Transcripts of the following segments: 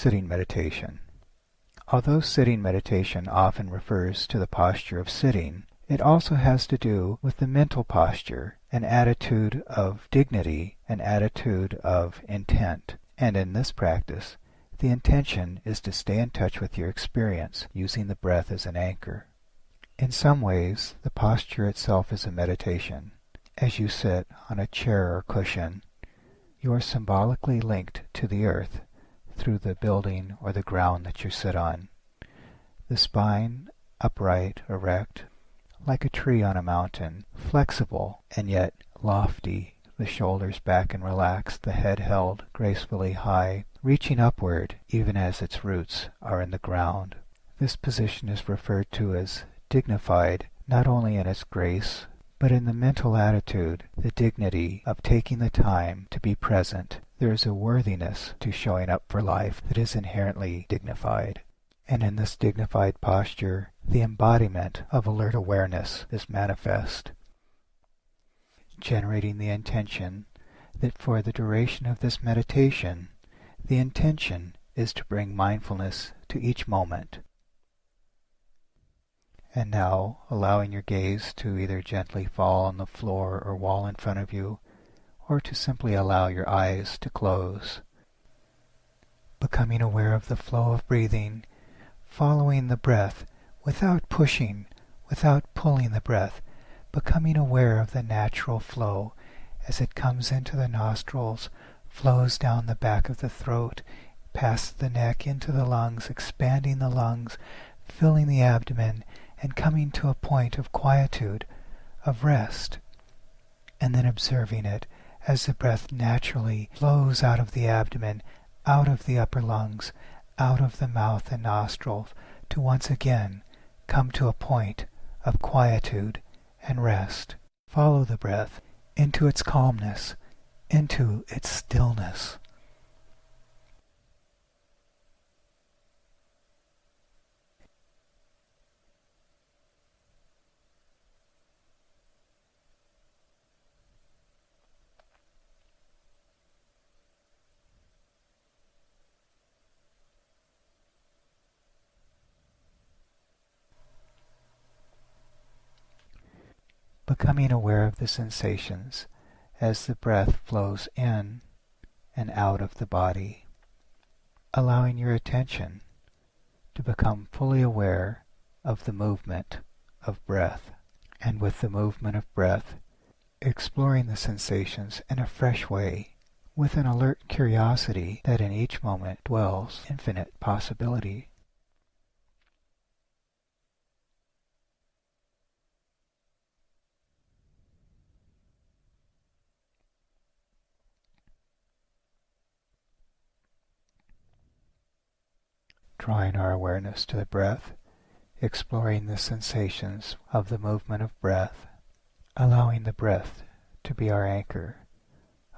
Sitting meditation. Although sitting meditation often refers to the posture of sitting, it also has to do with the mental posture, an attitude of dignity, an attitude of intent. And in this practice, the intention is to stay in touch with your experience, using the breath as an anchor. In some ways, the posture itself is a meditation. As you sit on a chair or cushion, you are symbolically linked to the earth through the building or the ground that you sit on. The spine upright, erect, like a tree on a mountain, flexible and yet lofty, the shoulders back and relaxed, the head held gracefully high, reaching upward even as its roots are in the ground. This position is referred to as dignified, not only in its grace, but in the mental attitude, the dignity of taking the time to be present. There is a worthiness to showing up for life that is inherently dignified. And in this dignified posture, the embodiment of alert awareness is manifest, generating the intention that for the duration of this meditation, the intention is to bring mindfulness to each moment. And now, allowing your gaze to either gently fall on the floor or wall in front of you, or to simply allow your eyes to close. Becoming aware of the flow of breathing, following the breath without pushing, without pulling the breath, becoming aware of the natural flow as it comes into the nostrils, flows down the back of the throat, past the neck into the lungs, expanding the lungs, filling the abdomen, and coming to a point of quietude, of rest, and then observing it as the breath naturally flows out of the abdomen, out of the upper lungs, out of the mouth and nostrils, to once again come to a point of quietude and rest. Follow the breath into its calmness, into its stillness. Becoming aware of the sensations as the breath flows in and out of the body, allowing your attention to become fully aware of the movement of breath, and with the movement of breath, exploring the sensations in a fresh way, with an alert curiosity that in each moment dwells infinite possibility. Drawing our awareness to the breath, exploring the sensations of the movement of breath, allowing the breath to be our anchor,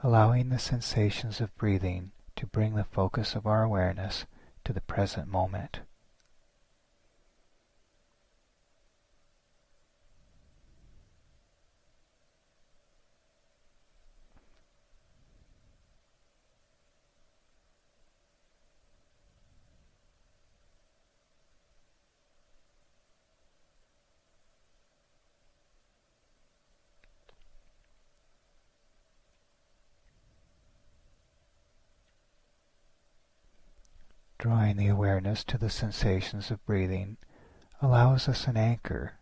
allowing the sensations of breathing to bring the focus of our awareness to the present moment. Drawing the awareness to the sensations of breathing allows us an anchor,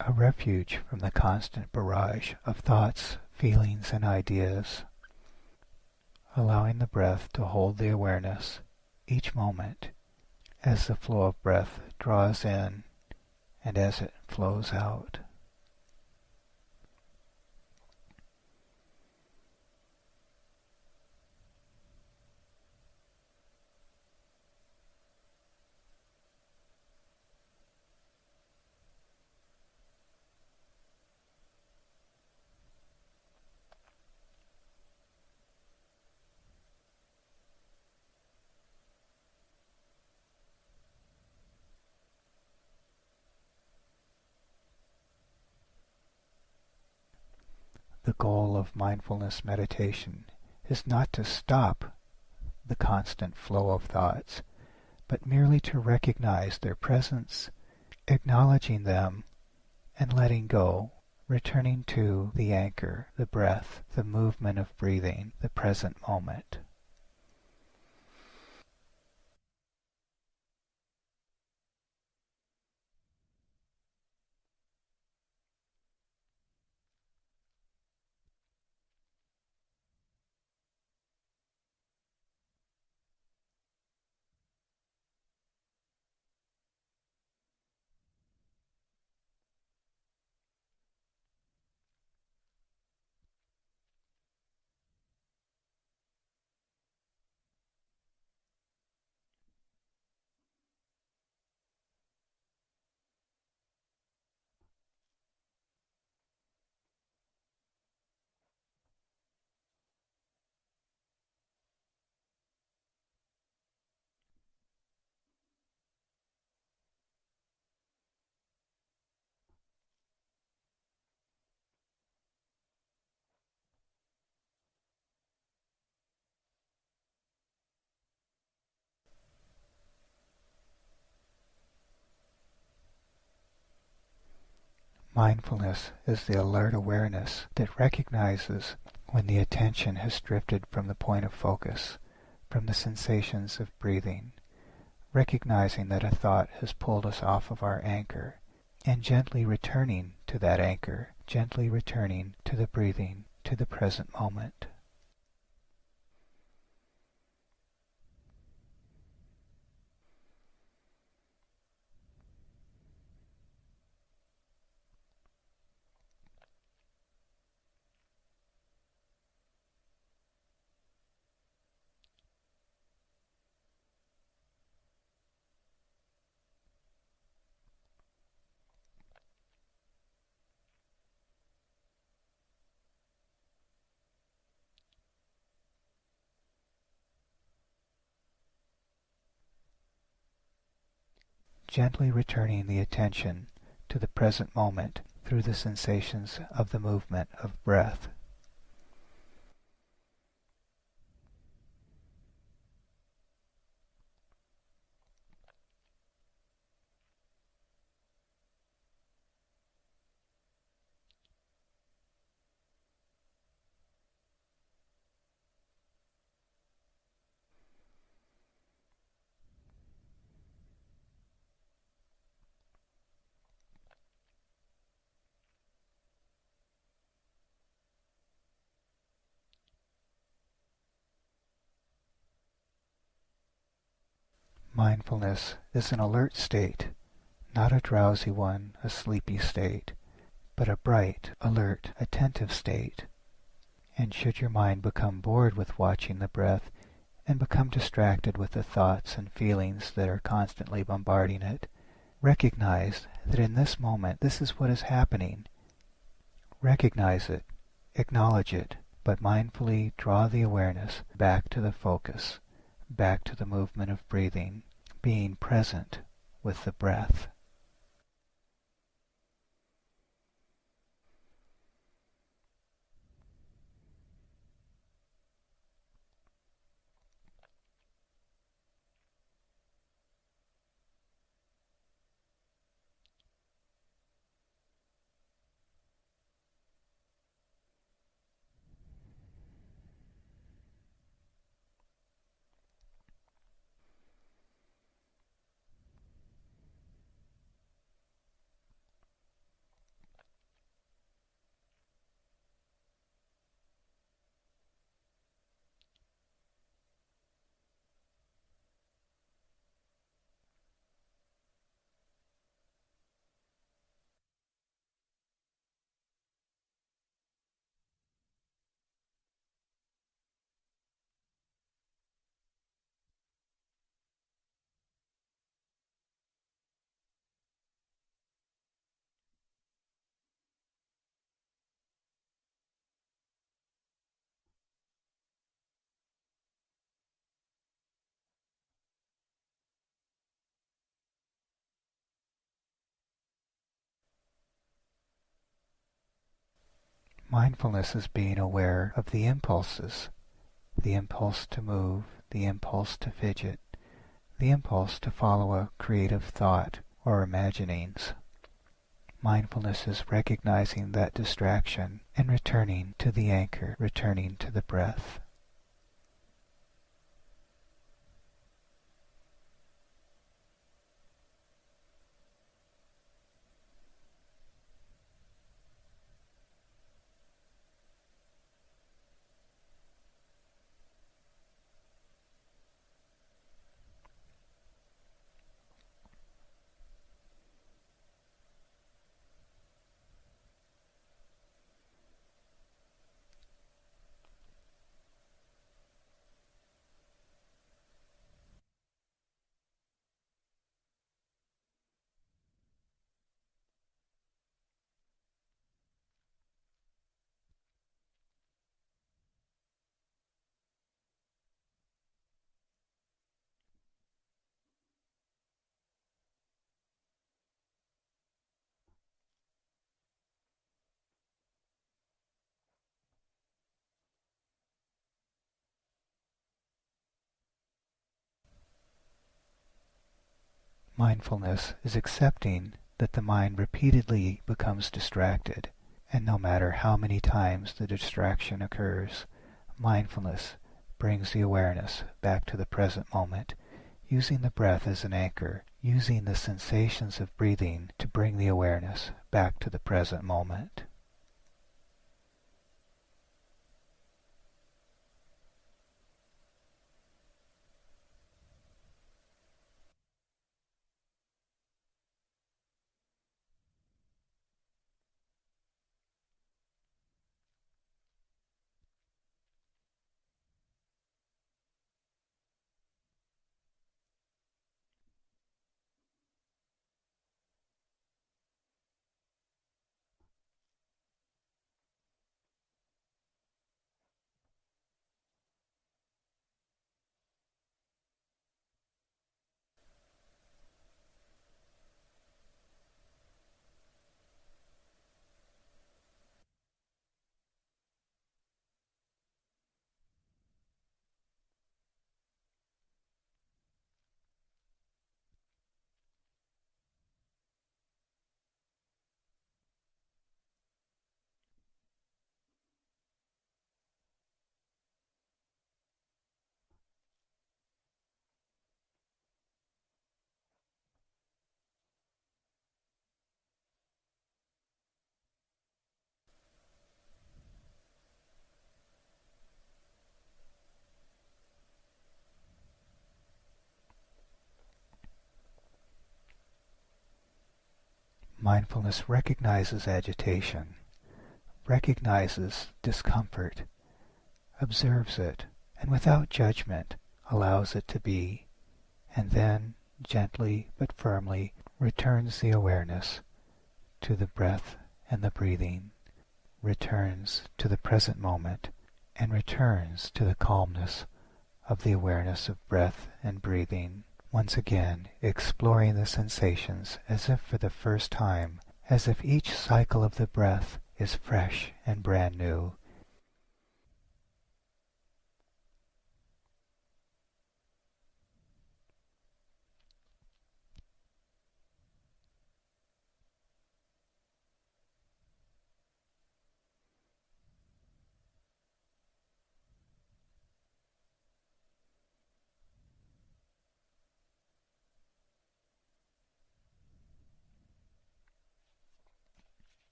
a refuge from the constant barrage of thoughts, feelings, and ideas. Allowing the breath to hold the awareness each moment as the flow of breath draws in and as it flows out. The goal of mindfulness meditation is not to stop the constant flow of thoughts, but merely to recognize their presence, acknowledging them, and letting go, returning to the anchor, the breath, the movement of breathing, the present moment. Mindfulness is the alert awareness that recognizes when the attention has drifted from the point of focus, from the sensations of breathing, recognizing that a thought has pulled us off of our anchor, and gently returning to that anchor, gently returning to the breathing, to the present moment. Gently returning the attention to the present moment through the sensations of the movement of breath. Mindfulness is an alert state, not a drowsy one, a sleepy state, but a bright, alert, attentive state. And should your mind become bored with watching the breath and become distracted with the thoughts and feelings that are constantly bombarding it, recognize that in this moment this is what is happening. Recognize it, acknowledge it, but mindfully draw the awareness back to the focus, back to the movement of breathing, being present with the breath. Mindfulness is being aware of the impulses, the impulse to move, the impulse to fidget, the impulse to follow a creative thought or imaginings. Mindfulness is recognizing that distraction and returning to the anchor, returning to the breath. Mindfulness is accepting that the mind repeatedly becomes distracted, and no matter how many times the distraction occurs, mindfulness brings the awareness back to the present moment, using the breath as an anchor, using the sensations of breathing to bring the awareness back to the present moment. Mindfulness recognizes agitation, recognizes discomfort, observes it, and without judgment allows it to be, and then gently but firmly returns the awareness to the breath and the breathing, returns to the present moment, and returns to the calmness of the awareness of breath and breathing, once again exploring the sensations as if for the first time, as if each cycle of the breath is fresh and brand new.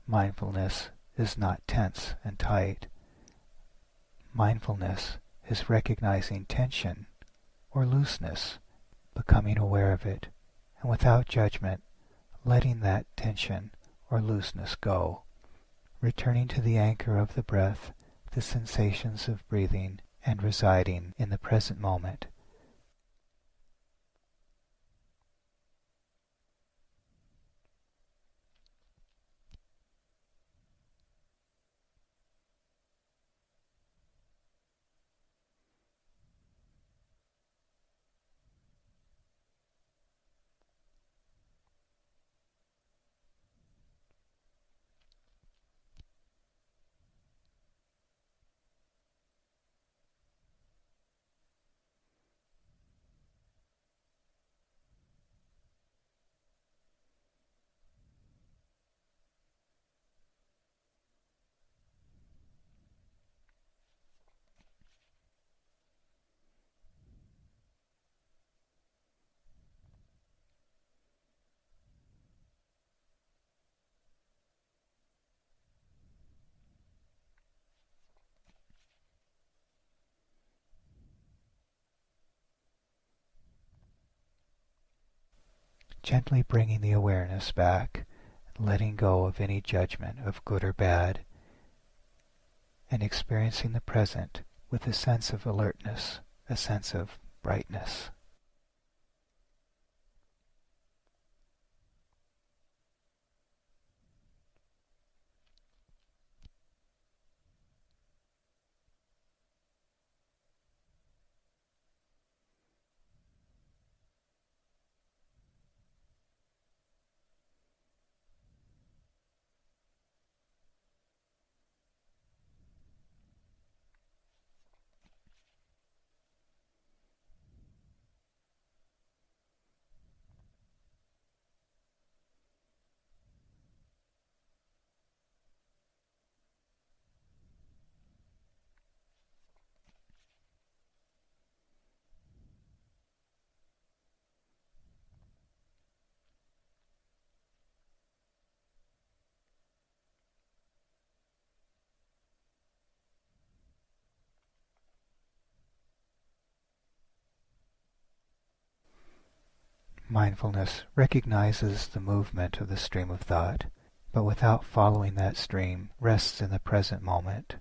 Mindfulness is not tense and tight. Mindfulness is recognizing tension or looseness, becoming aware of it, and without judgment, letting that tension or looseness go, returning to the anchor of the breath, the sensations of breathing, and residing in the present moment. Gently bringing the awareness back, letting go of any judgment of good or bad, and experiencing the present with a sense of alertness, a sense of brightness. Mindfulness recognizes the movement of the stream of thought, but without following that stream, rests in the present moment.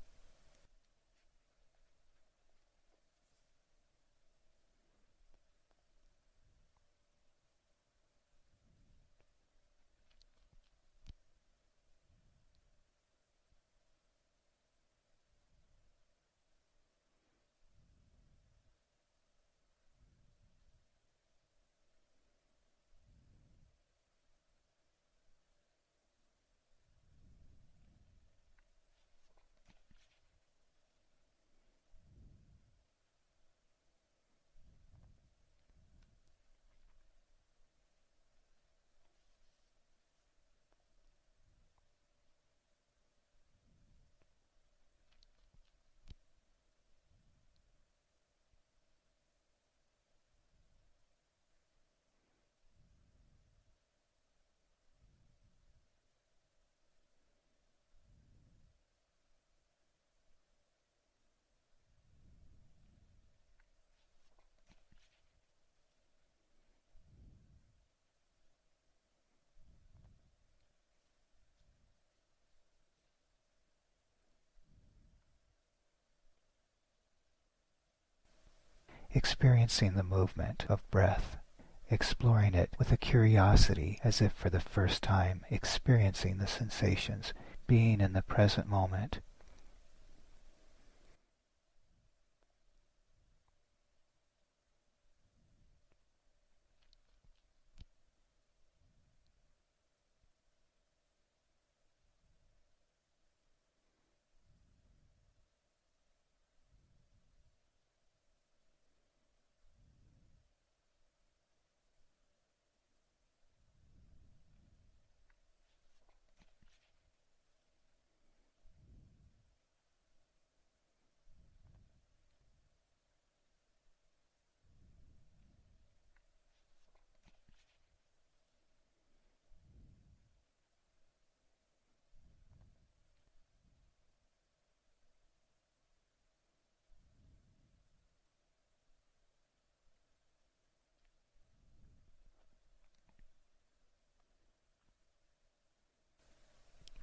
Experiencing the movement of breath, exploring it with a curiosity as if for the first time, experiencing the sensations, being in the present moment.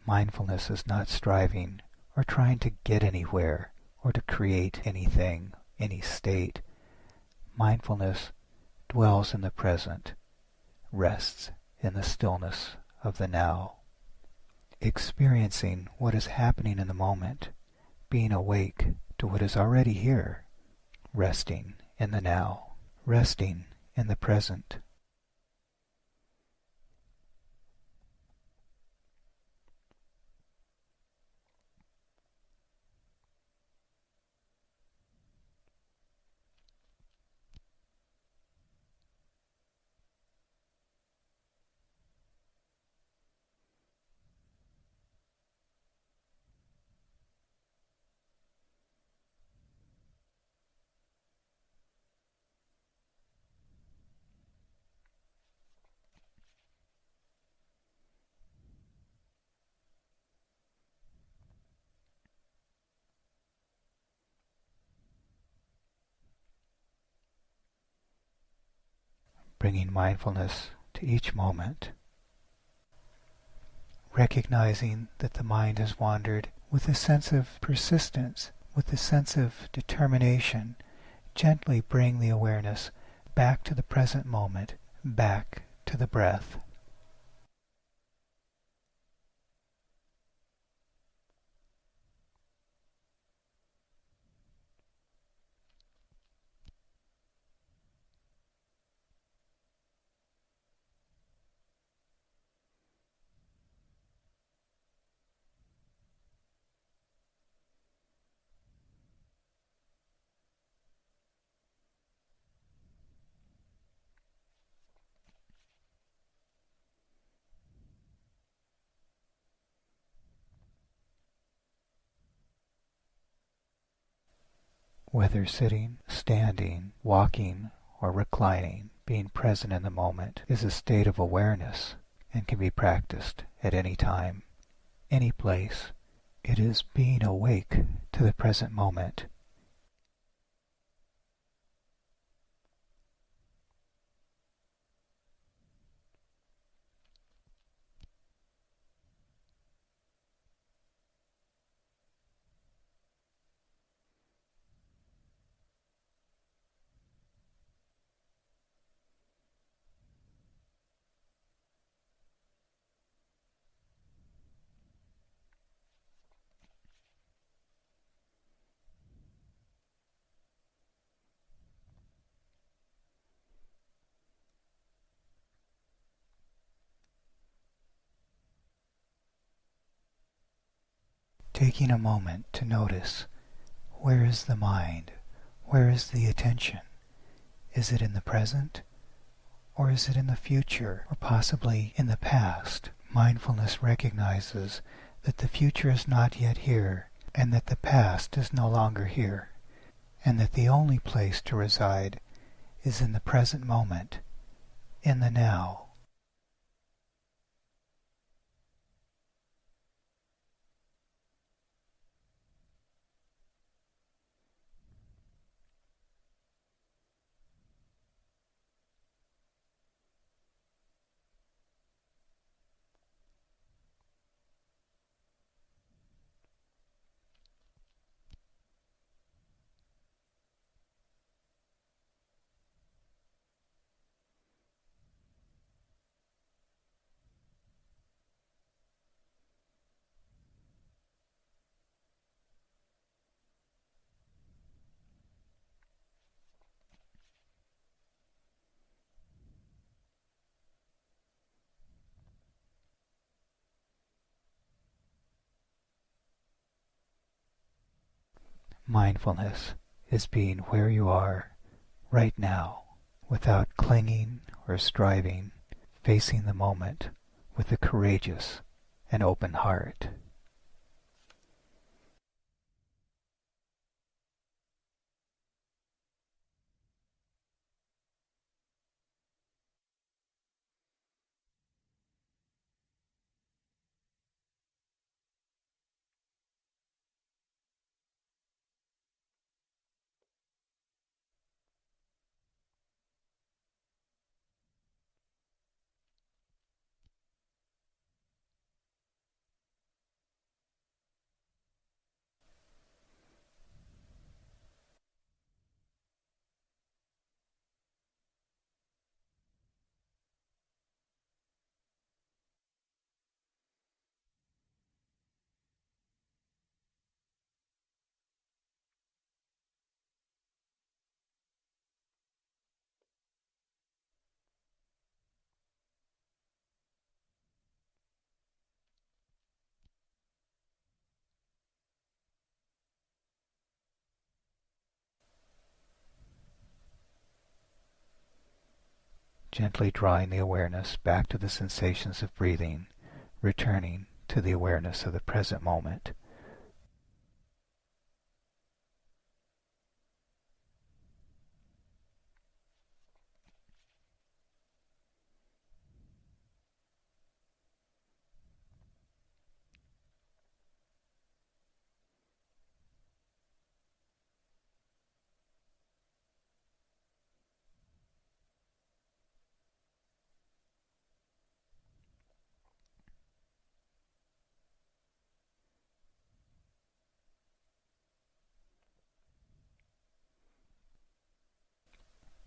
Mindfulness is not striving or trying to get anywhere or to create anything, any state. Mindfulness dwells in the present, rests in the stillness of the now, experiencing what is happening in the moment, being awake to what is already here, resting in the now, resting in the present. Bringing mindfulness to each moment. Recognizing that the mind has wandered, with a sense of persistence, with a sense of determination, gently bring the awareness back to the present moment, back to the breath. Whether sitting, standing, walking, or reclining, being present in the moment is a state of awareness and can be practiced at any time, any place. It is being awake to the present moment. Taking a moment to notice, where is the mind? Where is the attention? Is it in the present? Or is it in the future, or possibly in the past? Mindfulness recognizes that the future is not yet here, and that the past is no longer here, and that the only place to reside is in the present moment, in the now. Mindfulness is being where you are right now, without clinging or striving, facing the moment with a courageous and open heart. Gently drawing the awareness back to the sensations of breathing, returning to the awareness of the present moment.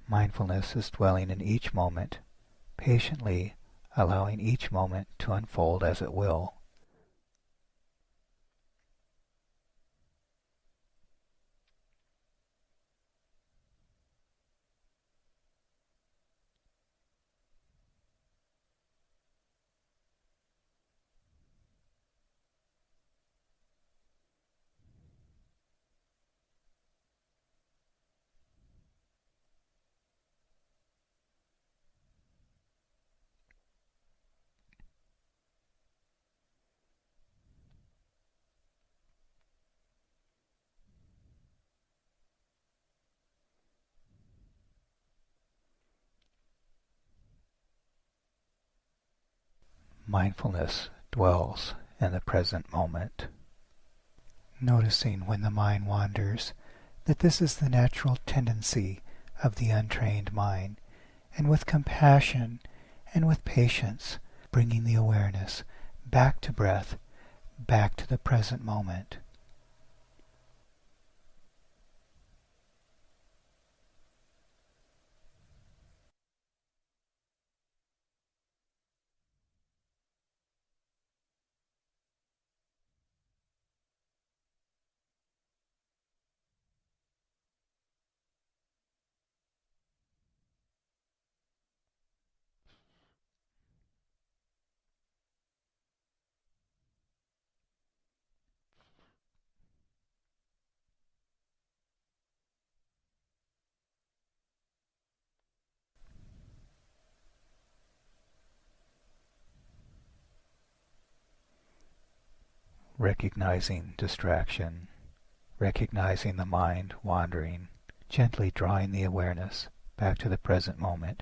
Mindfulness is dwelling in each moment, patiently allowing each moment to unfold as it will. Mindfulness dwells in the present moment, noticing when the mind wanders that this is the natural tendency of the untrained mind, and with compassion and with patience, bringing the awareness back to breath, back to the present moment. Recognizing distraction, recognizing the mind wandering, gently drawing the awareness back to the present moment,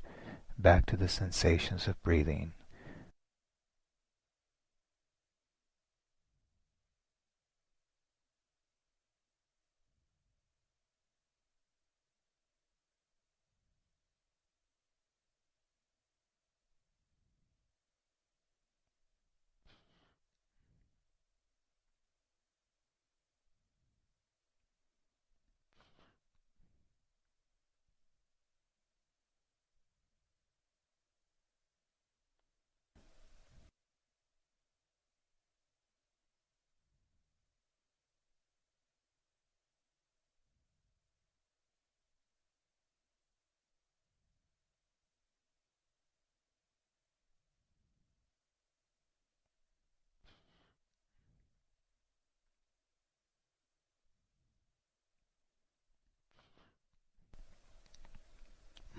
back to the sensations of breathing.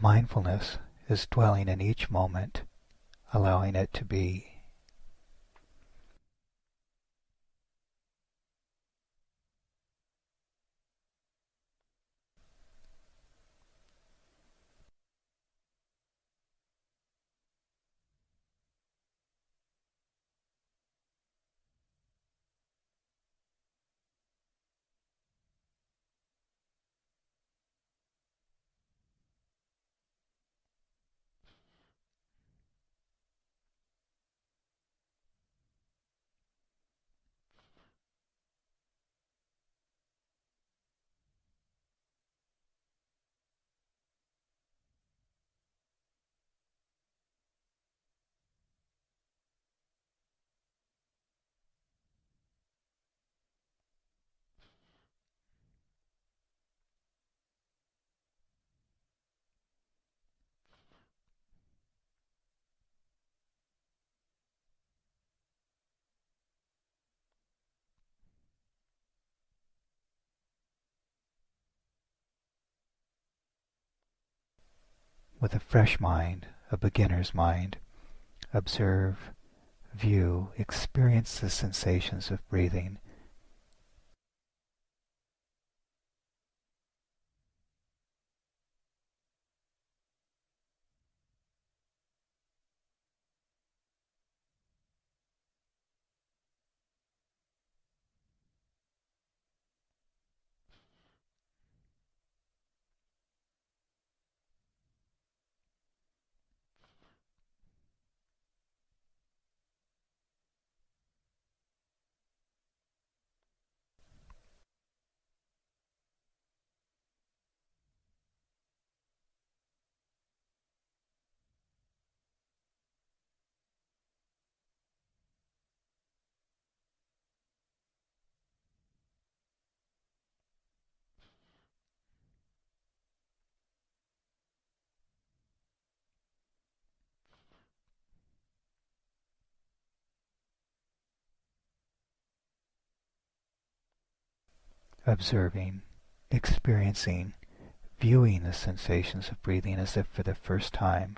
Mindfulness is dwelling in each moment, allowing it to be. With a fresh mind, a beginner's mind, observe, view, experience the sensations of breathing. observing, experiencing, viewing the sensations of breathing as if for the first time.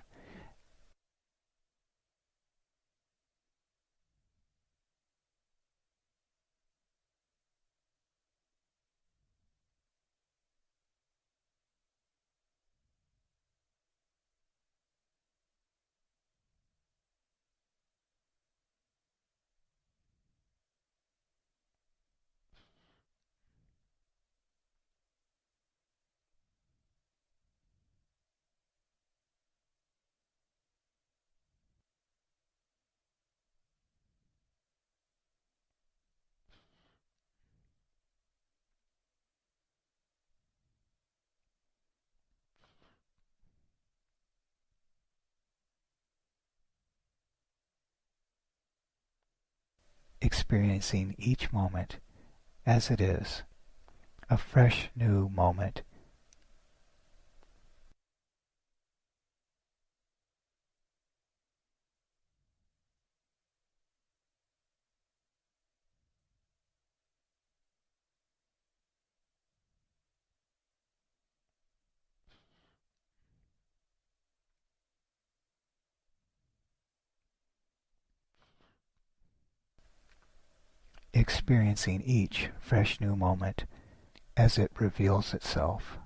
Experiencing each moment as it is, a fresh new moment. Experiencing each fresh new moment as it reveals itself.